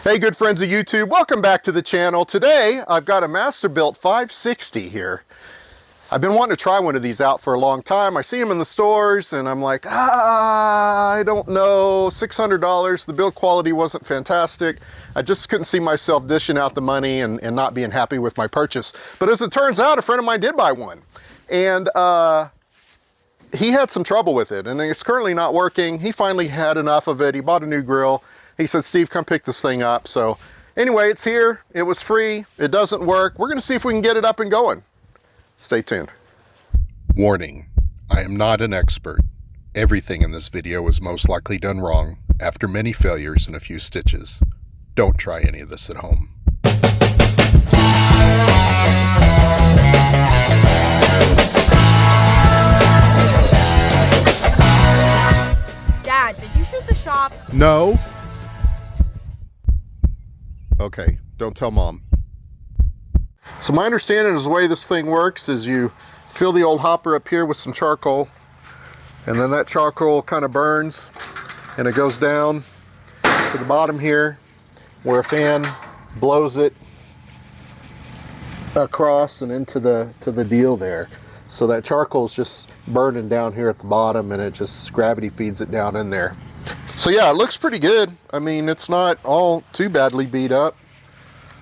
Hey good friends of YouTube, welcome back to the channel. Today I've got a Masterbuilt 560 here. I've been wanting to try one of these out for a long time. I see them in the stores and I'm like, I don't know, $600. The build quality wasn't fantastic. I just couldn't see myself dishing out the money and not being happy with my purchase. But as it turns out, a friend of mine did buy one. And he had some trouble with it and it's currently not working. He finally had enough of it. He bought a new grill. He said, Steve, come pick this thing up. So anyway, it's here. It was free. It doesn't work. We're going to see if we can get it up and going. Stay tuned. Warning, I am not an expert. Everything in this video was most likely done wrong after many failures and a few stitches. Don't try any of this at home. Dad, did you shoot the shop? No. Okay, don't tell Mom. So my understanding is the way this thing works is you fill the old hopper up here with some charcoal, and then that charcoal kind of burns and it goes down to the bottom here where a fan blows it across and into the deal there. So that charcoal is just burning down here at the bottom and it just gravity feeds it down in there. So yeah, it looks pretty good. I mean, it's not all too badly beat up.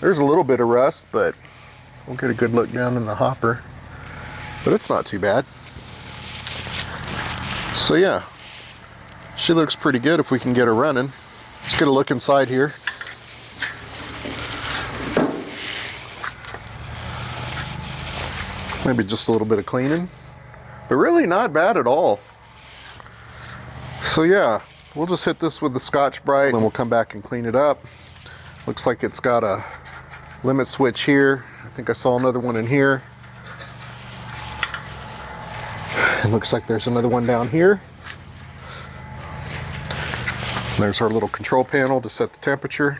There's a little bit of rust, but we'll get a good look down in the hopper. But it's not too bad. So yeah, she looks pretty good if we can get her running. Let's get a look inside here. Maybe just a little bit of cleaning, but really not bad at all. So yeah, we'll just hit this with the Scotch-Brite, then we'll come back and clean it up. Looks like it's got a limit switch here. I think I saw another one in here. It looks like there's another one down here. There's our little control panel to set the temperature.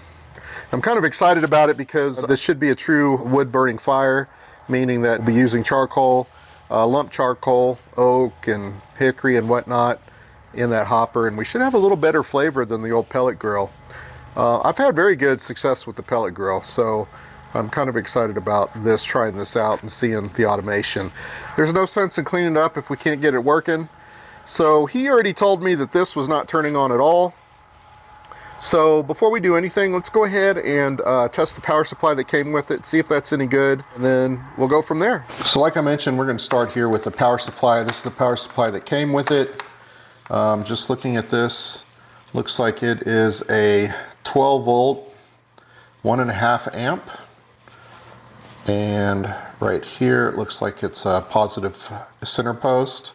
I'm kind of excited about it because this should be a true wood burning fire, meaning that we'll be using charcoal, lump charcoal, oak and hickory and whatnot in that hopper, and we should have a little better flavor than the old pellet grill. I've had very good success with the pellet grill, so I'm kind of excited about this, trying this out and seeing the automation. There's no sense in cleaning it up if we can't get it working. So he already told me that this was not turning on at all. So before we do anything, let's go ahead and test the power supply that came with it, see if that's any good, and then we'll go from there. So like I mentioned, we're going to start here with the power supply. This is the power supply that came with it. Just looking at this, looks like it is a 12 volt, 1.5 amp. And right here, it looks like it's a positive center post.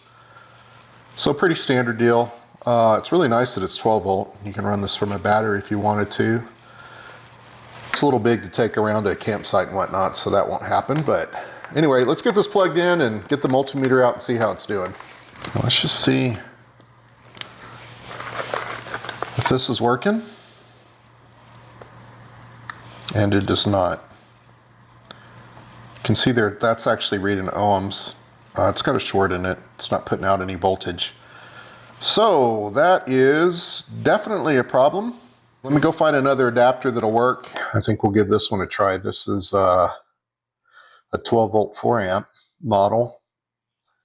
So pretty standard deal. It's really nice that it's 12 volt. You can run this from a battery if you wanted to. It's a little big to take around to a campsite and whatnot, so that won't happen. But anyway, let's get this plugged in and get the multimeter out and see how it's doing. Let's just see if this is working. And it does not. You can see there, that's actually reading ohms. It's got a short in it. It's not putting out any voltage. So that is definitely a problem. Let me go find another adapter that'll work. I think we'll give this one a try. This is a 12 volt 4 amp model.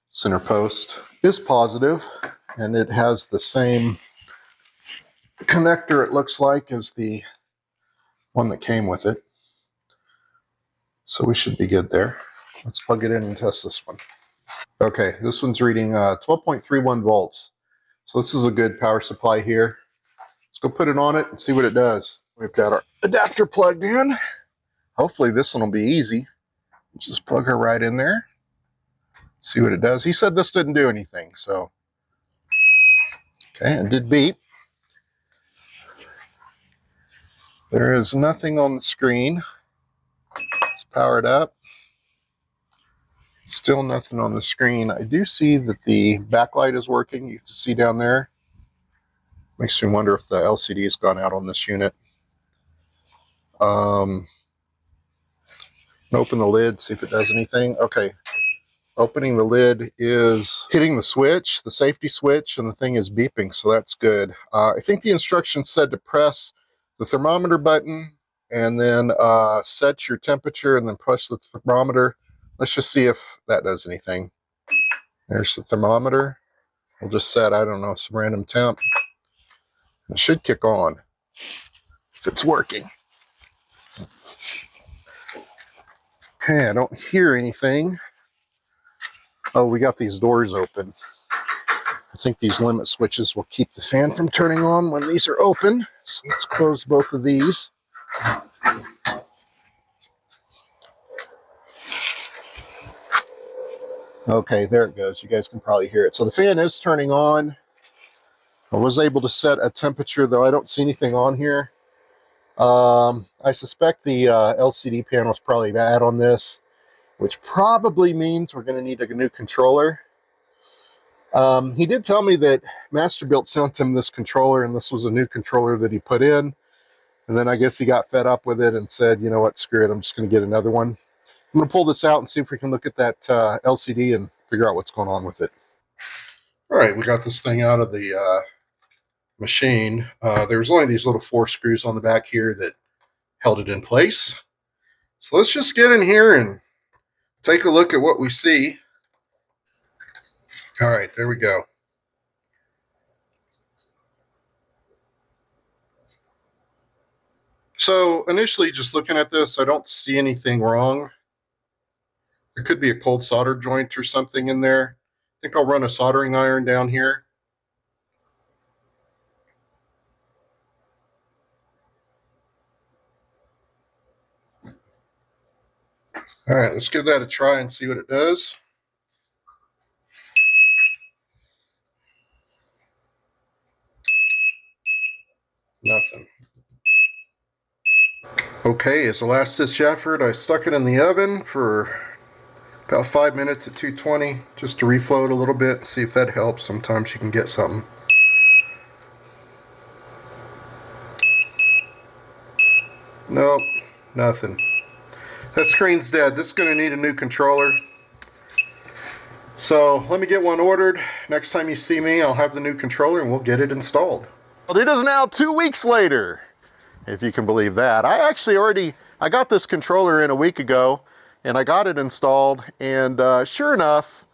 Center post is positive and it has the same connector, it looks like, as the one that came with it. So we should be good there. Let's plug it in and test this one. Okay, this one's reading 12.31 volts. So this is a good power supply here. Let's go put it on it and see what it does. We've got our adapter plugged in. Hopefully this one will be easy. Just plug her right in there. See what it does. He said this didn't do anything, so. Okay, it did beep. There is nothing on the screen. Let's power it up. Still nothing on the screen. I do see that the backlight is working. You can see down there. Makes me wonder if the LCD has gone out on this unit. Open the lid, see if it does anything. Okay, opening the lid is hitting the switch, the safety switch, and the thing is beeping, so that's good. I think the instructions said to press the thermometer button and then set your temperature and then push the thermometer. Let's just see if that does anything. There's the thermometer. We'll just set, I don't know, some random temp. It should kick on if it's working. Okay, I don't hear anything. Oh, we got these doors open. I think these limit switches will keep the fan from turning on when these are open. So let's close both of these. Okay, there it goes. You guys can probably hear it. So the fan is turning on. I was able to set a temperature, though I don't see anything on here. I suspect the LCD panel is probably bad on this, which probably means we're going to need a new controller. He did tell me that Masterbuilt sent him this controller, and this was a new controller that he put in. And then I guess he got fed up with it and said, you know what, screw it, I'm just going to get another one. I'm going to pull this out and see if we can look at that LCD and figure out what's going on with it. All right, we got this thing out of the machine. There's only these little 4 screws on the back here that held it in place. So let's just get in here and take a look at what we see. All right, there we go. So initially, just looking at this, I don't see anything wrong. There could be a cold solder joint or something in there. I think I'll run a soldering iron down here. All right, let's give that a try and see what it does. Nothing. Okay, as a last ditch effort, I stuck it in the oven for about 5 minutes at 220 just to reflow it a little bit, see if that helps. Sometimes you can get something. Nope, nothing. That screen's dead. This is going to need a new controller. So let me get one ordered. Next time you see me, I'll have the new controller and we'll get it installed. Well, it is now 2 weeks later, if you can believe that. I got this controller in a week ago, and I got it installed, and sure enough,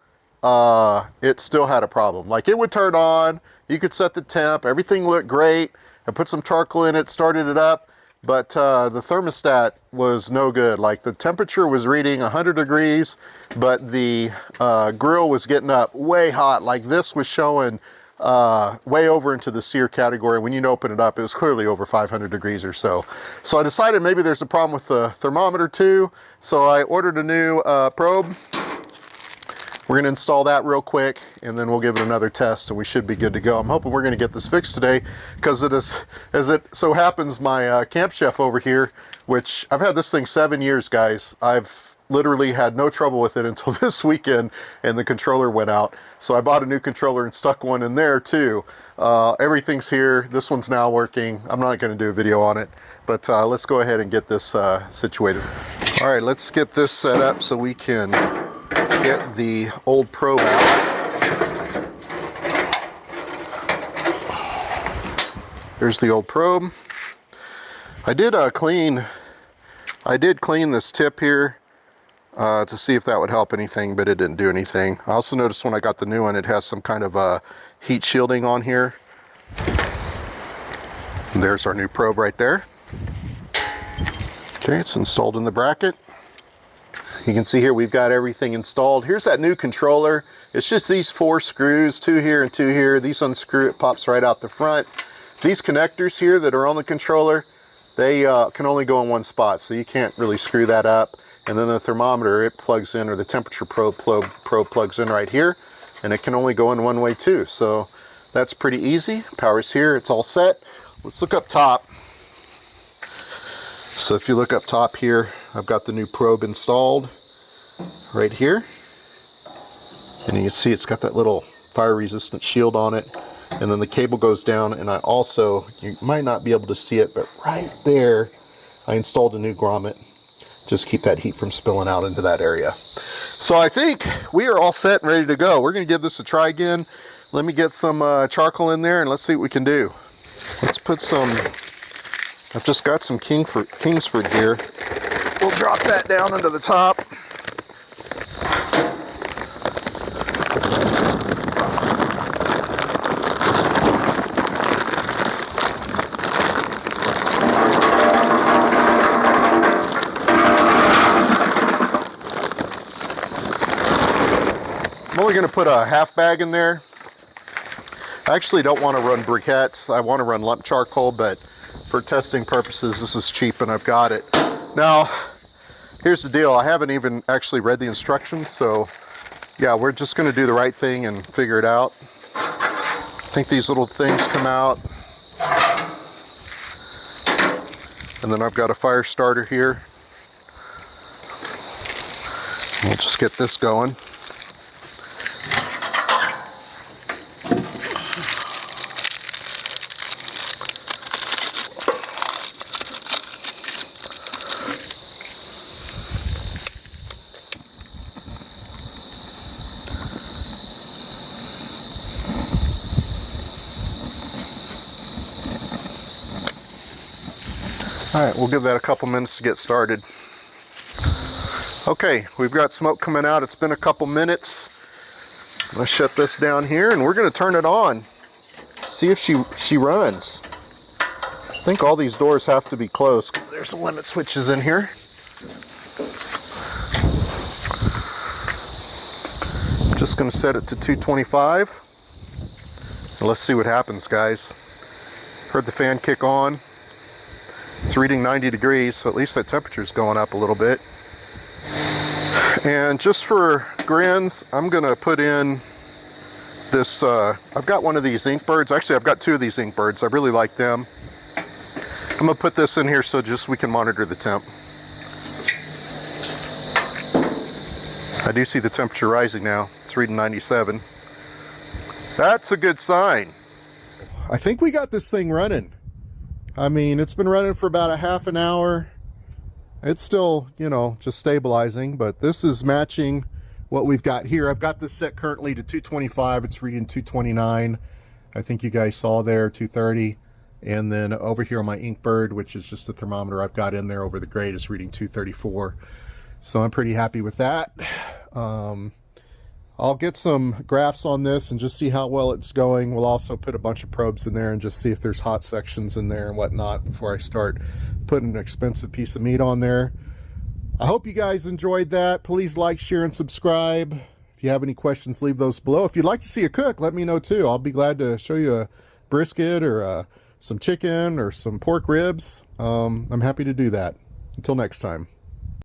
it still had a problem. Like, it would turn on, you could set the temp, everything looked great. I put some charcoal in it, started it up, but the thermostat was no good. Like, the temperature was reading 100 degrees, but the grill was getting up way hot. Like, this was showing way over into the sear category. When you open it up, it was clearly over 500 degrees or so. So I decided maybe there's a problem with the thermometer too. So I ordered a new probe. We're going to install that real quick, and then we'll give it another test, and we should be good to go. I'm hoping we're going to get this fixed today, because it is, as it so happens, my Camp Chef over here, which I've had this thing 7 years, guys. I've literally had no trouble with it until this weekend, and the controller went out. So I bought a new controller and stuck one in there too. Everything's here. This one's now working. I'm not going to do a video on it, but let's go ahead and get this situated. All right, let's get this set up so we can get the old probe out. There's the old probe. I did clean this tip here to see if that would help anything, but it didn't do anything. I also noticed when I got the new one, it has some kind of heat shielding on here. And there's our new probe right there. Okay, it's installed in the bracket. You can see here we've got everything installed. Here's that new controller. It's just these 4 screws, 2 here and 2 here. These unscrew, it pops right out the front. These connectors here that are on the controller, they can only go in one spot, so you can't really screw that up. And then the thermometer, it plugs in, or the temperature probe plugs in right here, and it can only go in one way too. So that's pretty easy. Power's here, it's all set. Let's look up top. So if you look up top here, I've got the new probe installed right here. And you can see it's got that little fire resistant shield on it. And then the cable goes down, and I also, you might not be able to see it, but right there, I installed a new grommet. Just keep that heat from spilling out into that area. So I think we are all set and ready to go. We're gonna give this a try again. Let me get some charcoal in there and let's see what we can do. Let's put some I've just got some Kingsford here. We'll drop that down into the top. I'm only going to put a half bag in there. I actually don't want to run briquettes. I want to run lump charcoal, but for testing purposes, this is cheap and I've got it. Now, here's the deal. I haven't even actually read the instructions, so yeah, we're just going to do the right thing and figure it out. I think these little things come out. And then I've got a fire starter here. We'll just get this going. All right, we'll give that a couple minutes to get started. Okay, we've got smoke coming out. It's been a couple minutes. Let's shut this down here and we're gonna turn it on. See if she runs. I think all these doors have to be closed. There's some limit switches in here. Just gonna set it to 225. And let's see what happens, guys. Heard the fan kick on. It's reading 90 degrees, so at least that temperature's going up a little bit. And just for grins, I'm gonna put in this, I've got one of these Inkbirds. Actually, I've got two of these Inkbirds. I really like them. I'm gonna put this in here so just we can monitor the temp. I do see the temperature rising now. It's reading 97. That's a good sign. I think we got this thing running. I mean, it's been running for about a half an hour. It's still, you know, just stabilizing, but this is matching what we've got here. I've got this set currently to 225. It's reading 229. I think you guys saw there, 230. And then over here on my Inkbird, which is just the thermometer I've got in there over the grate, is reading 234. So I'm pretty happy with that. I'll get some graphs on this and just see how well it's going. We'll also put a bunch of probes in there and just see if there's hot sections in there and whatnot before I start putting an expensive piece of meat on there. I hope you guys enjoyed that. Please like, share, and subscribe. If you have any questions, leave those below. If you'd like to see a cook, let me know too. I'll be glad to show you a brisket or some chicken or some pork ribs. I'm happy to do that. Until next time.